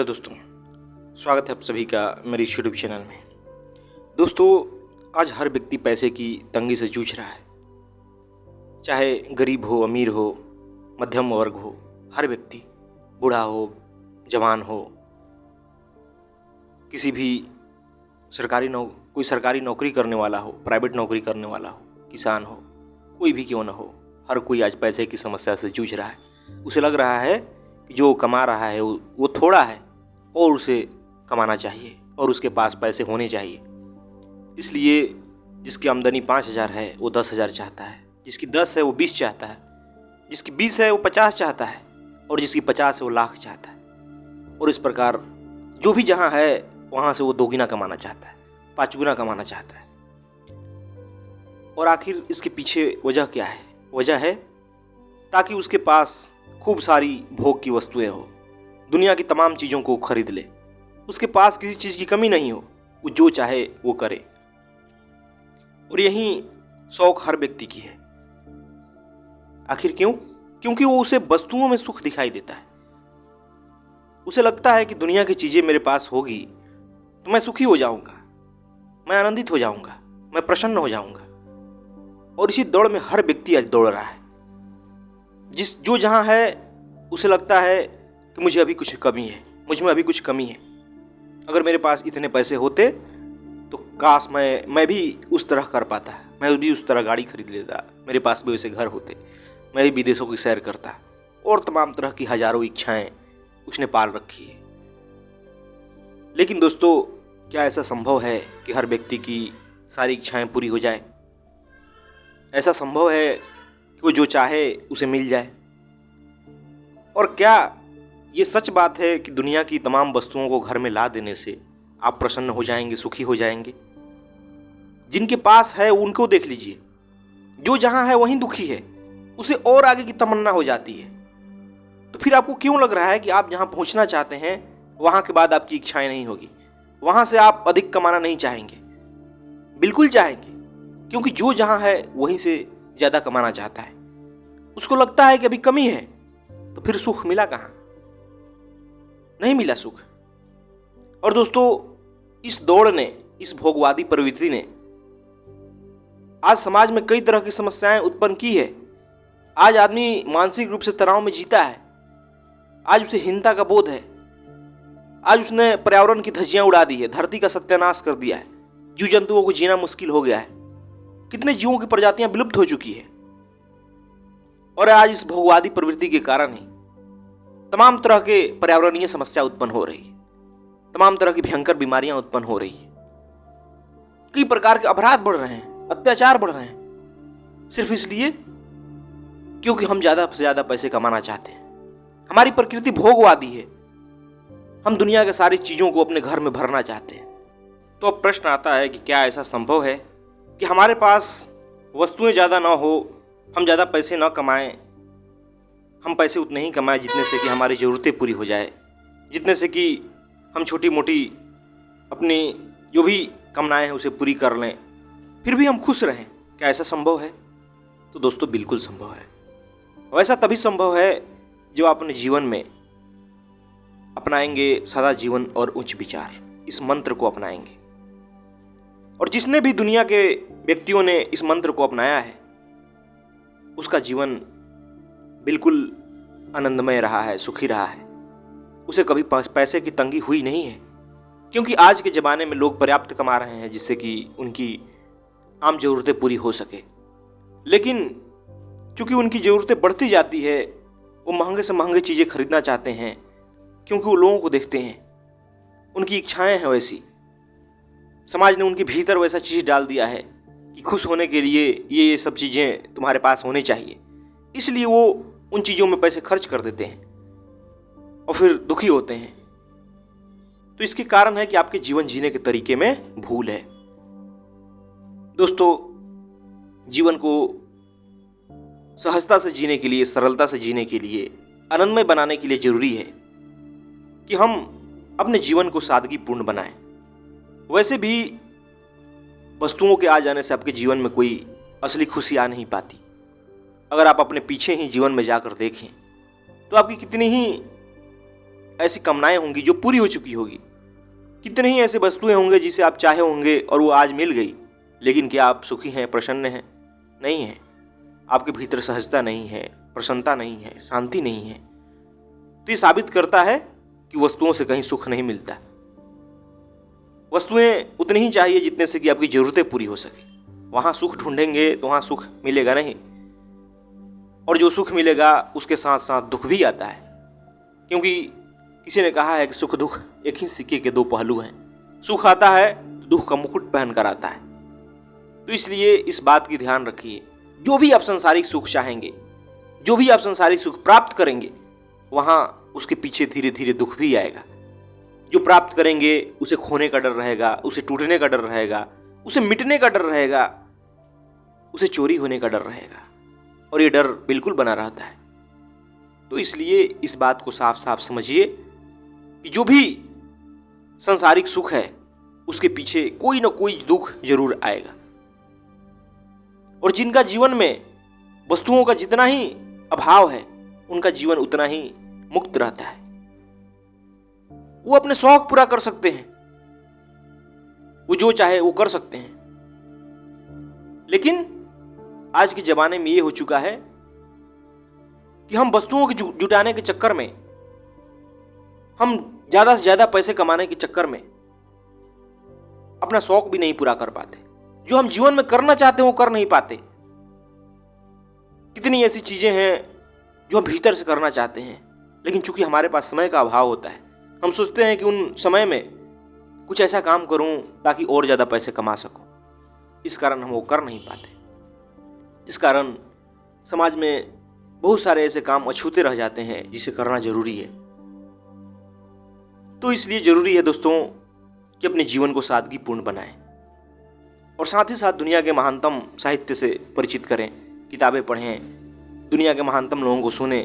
Hello दोस्तों, स्वागत है आप सभी का मेरे इस यूट्यूब चैनल में। दोस्तों, आज हर व्यक्ति पैसे की तंगी से जूझ रहा है। चाहे गरीब हो, अमीर हो, मध्यम वर्ग हो, हर व्यक्ति, बूढ़ा हो, जवान हो, किसी भी कोई सरकारी नौकरी करने वाला हो, प्राइवेट नौकरी करने वाला हो, किसान हो, कोई भी क्यों न हो, हर कोई आज पैसे की समस्या से जूझ रहा है। उसे लग रहा है कि जो कमा रहा है वो थोड़ा है और उसे कमाना चाहिए और उसके पास पैसे होने चाहिए। इसलिए जिसकी आमदनी 5,000 है वो 10,000 चाहता है, जिसकी 10 है वो 20 चाहता है, जिसकी 20 है वो 50 चाहता है और जिसकी 50 है वो लाख चाहता है। और इस प्रकार जो भी जहाँ है वहाँ से वो दोगुना कमाना चाहता है, 5 गुना कमाना चाहता है। और आखिर इसके पीछे वजह क्या है? वजह है ताकि उसके पास खूब सारी भोग की वस्तुएं हो, दुनिया की तमाम चीज़ों को खरीद ले, उसके पास किसी चीज़ की कमी नहीं हो, वो जो चाहे वो करे। और यही शौक हर व्यक्ति की है। आखिर क्यों? क्योंकि वो उसे वस्तुओं में सुख दिखाई देता है। उसे लगता है कि दुनिया की चीज़ें मेरे पास होगी तो मैं सुखी हो जाऊंगा, मैं आनंदित हो जाऊंगा, मैं प्रसन्न हो जाऊंगा। और इसी दौड़ में हर व्यक्ति आज दौड़ रहा है। जो जहाँ है उसे लगता है कि मुझे अभी कुछ कमी है, मुझ में अभी कुछ कमी है। अगर मेरे पास इतने पैसे होते तो काश मैं भी उस तरह कर पाता, मैं भी उस तरह गाड़ी खरीद लेता, मेरे पास भी वैसे घर होते, मैं भी विदेशों की सैर करता। और तमाम तरह की हजारों इच्छाएं उसने पाल रखी है। लेकिन दोस्तों, क्या ऐसा संभव है कि हर व्यक्ति की सारी इच्छाएं पूरी हो जाए? ऐसा संभव है कि वो जो चाहे उसे मिल जाए? और क्या ये सच बात है कि दुनिया की तमाम वस्तुओं को घर में ला देने से आप प्रसन्न हो जाएंगे, सुखी हो जाएंगे? जिनके पास है उनको देख लीजिए, जो जहां है वहीं दुखी है, उसे और आगे की तमन्ना हो जाती है। तो फिर आपको क्यों लग रहा है कि आप जहां पहुंचना चाहते हैं वहां के बाद आपकी इच्छाएं नहीं होगी, वहां से आप अधिक कमाना नहीं चाहेंगे? बिल्कुल चाहेंगे, क्योंकि जो जहां है वहीं से ज्यादा कमाना चाहता है। उसको लगता है कि अभी कमी है। तो फिर सुख मिला कहां? नहीं मिला सुख। और दोस्तों, इस दौड़ ने, इस भोगवादी प्रवृत्ति ने आज समाज में कई तरह की समस्याएं उत्पन्न की है। आज आदमी मानसिक रूप से तनाव में जीता है। आज उसे हीनता का बोध है। आज उसने पर्यावरण की धज्जियां उड़ा दी है, धरती का सत्यानाश कर दिया है, जीव जंतुओं को जीना मुश्किल हो गया है। कितने जीवों की प्रजातियां विलुप्त हो चुकी है। और आज इस भोगवादी प्रवृत्ति के कारण ही तमाम तरह के पर्यावरणीय समस्या उत्पन्न हो रही है, तमाम तरह की भयंकर बीमारियां उत्पन्न हो रही है, कई प्रकार के अपराध बढ़ रहे हैं, अत्याचार बढ़ रहे हैं, सिर्फ इसलिए क्योंकि हम ज्यादा से ज्यादा पैसे कमाना चाहते हैं। हमारी प्रकृति भोगवादी है। हम दुनिया के सारी चीजों को अपने घर में भरना चाहते हैं। तो अब प्रश्न आता है कि क्या ऐसा संभव है कि हमारे पास वस्तुएं ज्यादा ना हो, हम ज़्यादा पैसे ना कमाएं, हम पैसे उतने ही कमाएं जितने से कि हमारी ज़रूरतें पूरी हो जाए, जितने से कि हम छोटी मोटी अपनी जो भी कामनाएं हैं उसे पूरी कर लें, फिर भी हम खुश रहें? क्या ऐसा संभव है? तो दोस्तों, बिल्कुल संभव है। वैसा तभी संभव है जब आप अपने जीवन में अपनाएंगे सादा जीवन और उच्च विचार, इस मंत्र को अपनाएंगे। और जिसने भी दुनिया के व्यक्तियों ने इस मंत्र को अपनाया है उसका जीवन बिल्कुल आनंदमय रहा है, सुखी रहा है। उसे कभी पैसे की तंगी हुई नहीं है, क्योंकि आज के ज़माने में लोग पर्याप्त कमा रहे हैं जिससे कि उनकी आम ज़रूरतें पूरी हो सके। लेकिन चूंकि उनकी ज़रूरतें बढ़ती जाती है, वो महंगे से महंगे चीज़ें खरीदना चाहते हैं, क्योंकि वो लोगों को देखते हैं, उनकी इच्छाएं हैं वैसी। समाज ने उनके भीतर वैसा चीज़ डाल दिया है कि खुश होने के लिए ये सब चीज़ें तुम्हारे पास होनी चाहिए। इसलिए वो उन चीज़ों में पैसे खर्च कर देते हैं और फिर दुखी होते हैं। तो इसके कारण है कि आपके जीवन जीने के तरीके में भूल है। दोस्तों, जीवन को सहजता से जीने के लिए, सरलता से जीने के लिए, आनंदमय बनाने के लिए जरूरी है कि हम अपने जीवन को सादगीपूर्ण बनाएं। वैसे भी वस्तुओं के आ जाने से आपके जीवन में कोई असली खुशी आ नहीं पाती। अगर आप अपने पीछे ही जीवन में जाकर देखें तो आपकी कितनी ही ऐसी कामनाएं होंगी जो पूरी हो चुकी होगी। कितने ही ऐसे वस्तुएं होंगे जिसे आप चाहे होंगे और वो आज मिल गई, लेकिन क्या आप सुखी हैं, प्रसन्न हैं? नहीं हैं। आपके भीतर सहजता नहीं है, प्रसन्नता नहीं है, शांति नहीं है। तो ये साबित करता है कि वस्तुओं से कहीं सुख नहीं मिलता। वस्तुएं उतनी ही चाहिए जितने से कि आपकी जरूरतें पूरी हो सके। वहां सुख ढूंढेंगे तो वहां सुख मिलेगा नहीं, और जो सुख मिलेगा उसके साथ साथ दुख भी आता है, क्योंकि किसी ने कहा है कि सुख दुख एक ही सिक्के के दो पहलू हैं। सुख आता है तो दुख का मुकुट पहन कर आता है। तो इसलिए इस बात की ध्यान रखिए, जो भी आप सांसारिक सुख चाहेंगे, जो भी आप सांसारिक सुख प्राप्त करेंगे, वहां उसके पीछे धीरे धीरे दुख भी आएगा। जो प्राप्त करेंगे उसे खोने का डर रहेगा, उसे टूटने का डर रहेगा, उसे मिटने का डर रहेगा, उसे चोरी होने का डर रहेगा, और ये डर बिल्कुल बना रहता है। तो इसलिए इस बात को साफ साफ समझिए कि जो भी सांसारिक सुख है उसके पीछे कोई ना कोई दुख जरूर आएगा। और जिनका जीवन में वस्तुओं का जितना ही अभाव है, उनका जीवन उतना ही मुक्त रहता है। वो अपने शौक पूरा कर सकते हैं, वो जो चाहे वो कर सकते हैं। लेकिन आज के जमाने में ये हो चुका है कि हम वस्तुओं के जुटाने के चक्कर में, हम ज्यादा से ज्यादा पैसे कमाने के चक्कर में अपना शौक भी नहीं पूरा कर पाते। जो हम जीवन में करना चाहते हैं वो कर नहीं पाते। कितनी ऐसी चीजें हैं जो हम भीतर से करना चाहते हैं, लेकिन चूंकि हमारे पास समय का अभाव होता है, हम सोचते हैं कि उन समय में कुछ ऐसा काम करूं ताकि और ज्यादा पैसे कमा सकूं। इस कारण हम वो कर नहीं पाते। इस कारण समाज में बहुत सारे ऐसे काम अछूते रह जाते हैं जिसे करना जरूरी है। तो इसलिए जरूरी है दोस्तों कि अपने जीवन को सादगीपूर्ण बनाएं, और साथ ही साथ दुनिया के महानतम साहित्य से परिचित करें, किताबें पढ़ें, दुनिया के महानतम लोगों को सुने,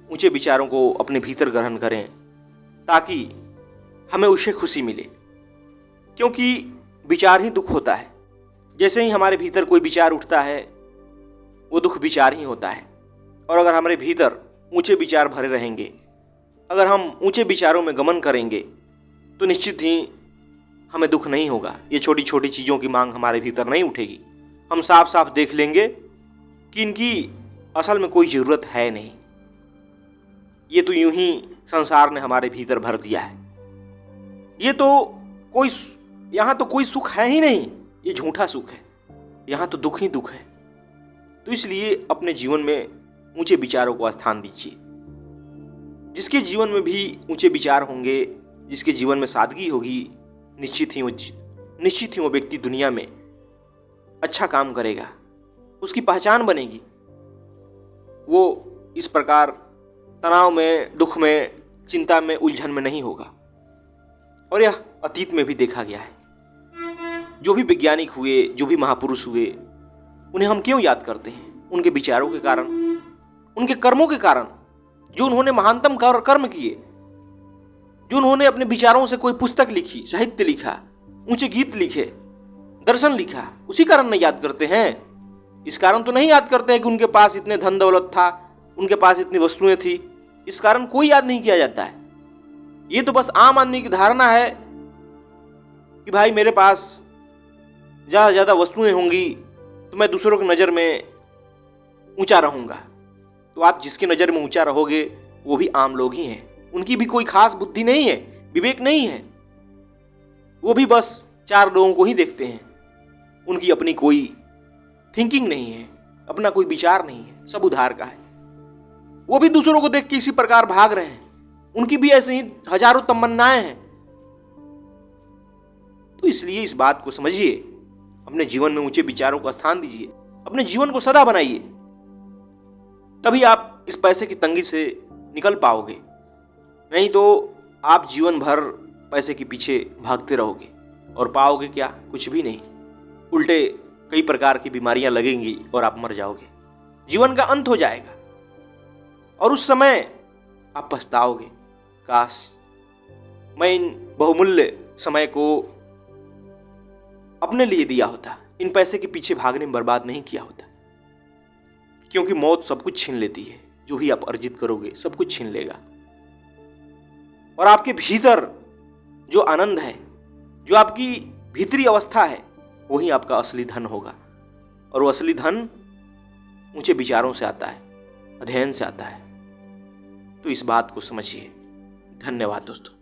ऊंचे विचारों को अपने भीतर ग्रहण करें, ताकि हमें उससे खुशी मिले। क्योंकि विचार ही दुख होता है। जैसे ही हमारे भीतर कोई विचार उठता है, वो दुख विचार ही होता है। और अगर हमारे भीतर ऊंचे विचार भरे रहेंगे, अगर हम ऊंचे विचारों में गमन करेंगे, तो निश्चित ही हमें दुख नहीं होगा। ये छोटी छोटी चीज़ों की मांग हमारे भीतर नहीं उठेगी। हम साफ साफ देख लेंगे कि इनकी असल में कोई ज़रूरत है नहीं। ये तो यूं ही संसार ने हमारे भीतर भर दिया है। ये तो कोई, यहाँ तो कोई सुख है ही नहीं, ये झूठा सुख है, यहाँ तो दुख ही दुख है। तो इसलिए अपने जीवन में ऊंचे विचारों को स्थान दीजिए। जिसके जीवन में भी ऊंचे विचार होंगे, जिसके जीवन में सादगी होगी, निश्चित ही वो व्यक्ति दुनिया में अच्छा काम करेगा, उसकी पहचान बनेगी। वो इस प्रकार तनाव में, दुख में, चिंता में, उलझन में नहीं होगा। और यह अतीत में भी देखा गया है। जो भी वैज्ञानिक हुए, जो भी महापुरुष हुए, उन्हें हम क्यों याद करते हैं? उनके विचारों के कारण, उनके कर्मों के कारण, जो उन्होंने महानतम कर्म किए, जो उन्होंने अपने विचारों से कोई पुस्तक लिखी, साहित्य लिखा, ऊंचे गीत लिखे, दर्शन लिखा, उसी कारण नहीं याद करते हैं। इस कारण तो नहीं याद करते हैं कि उनके पास इतने धन दौलत था, उनके पास इतनी वस्तुएं थी। इस कारण कोई याद नहीं किया जाता है। ये तो बस आम आदमी की धारणा है कि भाई मेरे पास ज़्यादा से ज़्यादा वस्तुएं होंगी तो मैं दूसरों की नज़र में ऊंचा रहूंगा। तो आप जिसकी नज़र में ऊंचा रहोगे वो भी आम लोग ही हैं। उनकी भी कोई खास बुद्धि नहीं है, विवेक नहीं है। वो भी बस चार लोगों को ही देखते हैं। उनकी अपनी कोई थिंकिंग नहीं है, अपना कोई विचार नहीं है, सब उधार का है। वो भी दूसरों को देख के इसी प्रकार भाग रहे हैं। उनकी भी ऐसे ही हजारों तमन्नाएं हैं। तो इसलिए इस बात को समझिए, अपने जीवन में ऊंचे विचारों का स्थान दीजिए, अपने जीवन को सदा बनाइए। तभी आप इस पैसे की तंगी से निकल पाओगे। नहीं तो आप जीवन भर पैसे के पीछे भागते रहोगे और पाओगे क्या? कुछ भी नहीं। उल्टे कई प्रकार की बीमारियां लगेंगी और आप मर जाओगे। जीवन का अंत हो जाएगा और उस समय आप पछताओगे, काश मैं इन बहुमूल्य समय को अपने लिए दिया होता, इन पैसे के पीछे भागने में बर्बाद नहीं किया होता। क्योंकि मौत सब कुछ छीन लेती है। जो भी आप अर्जित करोगे सब कुछ छीन लेगा। और आपके भीतर जो आनंद है, जो आपकी भीतरी अवस्था है, वही आपका असली धन होगा। और वो असली धन ऊंचे विचारों से आता है, अध्ययन से आता है। तो इस बात को समझिए। धन्यवाद दोस्तों।